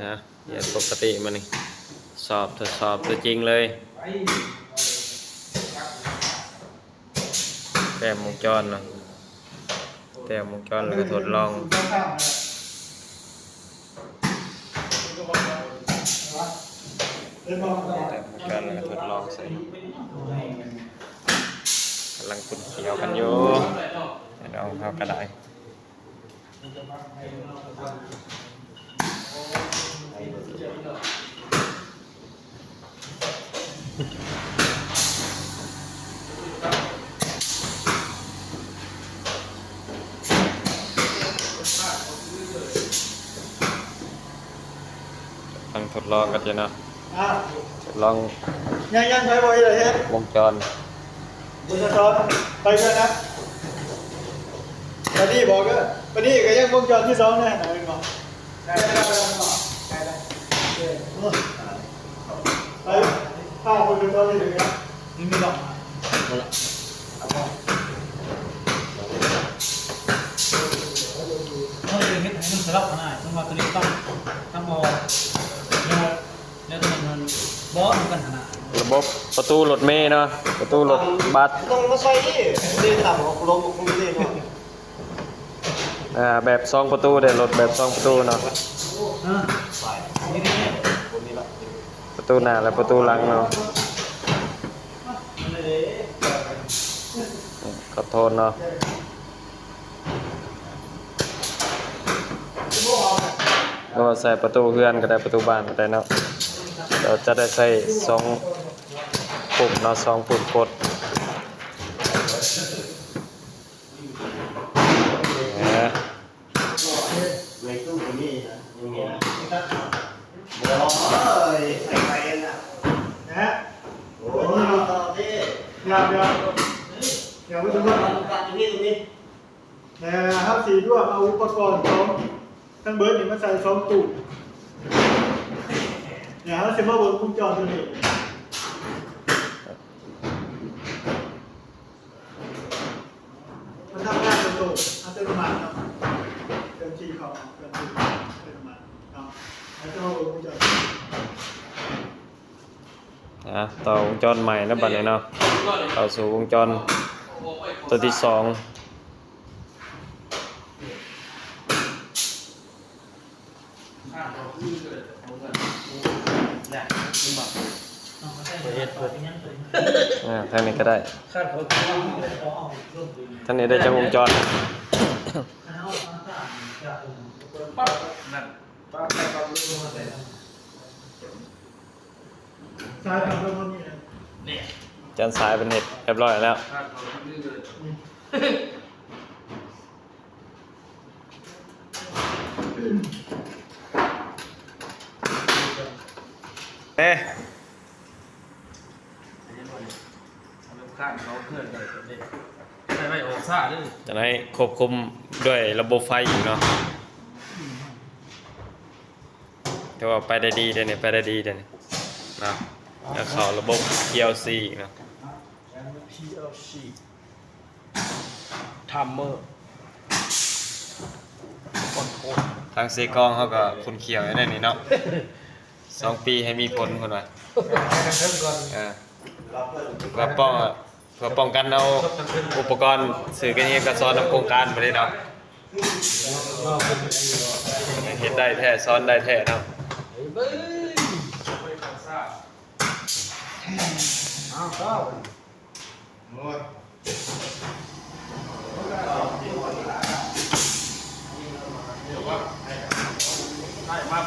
นะอย่าปกติมันนี่สอบทดสอบตัวจริงเลยแต้มวงจรเนาะแต้มวงจรแล้วก็ทดลองแต้มวงจรแล้วก็ทดลองใส่กำลังขุ่นเขียวกันอยู่เอาเข้ากระดาษตั้งทดลองกันจ้ะเนาะทดลองยังไปบ่อยเลยเฮ็ดวงจรบุญจรไปกันนะปนี่บอกก็ปนี่ก็ยังวงจรที่2นะไหนบอกได้ไปข้าวคนเดียวนี่ถึงนะนี่มีดอกหมดละต้องเป็นเฮ็ดให้มันสลับกันได้ต้องว่าตัวนี้ต้องมองแล้วตัวมันบอสมันกันขนาดระบบประตูรถเมล์เนาะประตูรถบัสต้องมาใส่นี่ต่ำของลมของนี่เนาะแบบ2ประตูเด้รถแบบ2ประตูเนาะประตูหน้าและประตูหลังเนาะขอโทษเนาะก็ใส่ประตูเฮือนก็ได้ประตูบ้านก็ได้เนาะเราจะได้ใส่2ปุ่มเนาะ2ปุ่มกดในตู้นี้นะยังไงนะโอ้ยใส่ไปนะนะโอ้ยต่อที่อย่าไปดูว่าการตรงนี้นะครับสีด้วยเอาอุปกรณ์ทั้งเบิร์ดนี่มาใส่2ตู้เนี่ยเขาจะมาบนวงจรตัวนี้มันทำงานเป็นตัวอัตโนมัติครับเต็มที่เขาเต็มที่อัตโนมัติเนาะแล้วจะมาบนวงจรต่อวงจรใหม่นะบัดนี้เนาะเข้าสู่วงจรตัวที่2ทางนี้ก็ได้ทางนี้ได้จากวงจรจานสายเป็นเห็ดเรียบร้อยแล้วจะให้ควบคุมด้วยระบบไฟอยู่เนาะแต่ว่าไปได้ดีเดี๋ยวนี้ไปได้ดีเดี๋ยวนี้นะแล้วเข้าระบบ PLC เนาะ PLC ทัมเมอร์ทางเซกองเขาก็คุณเขียวได้นี่เนาะ2 ปีให้มีผลคนว่าเพื่อป้องกันเอาอุปกรณ์สื่อกันเองกับซ้อนนำโครงการไปเลยเนาะเห็นได้แท้ซ้อนได้แท้เนาะได้มา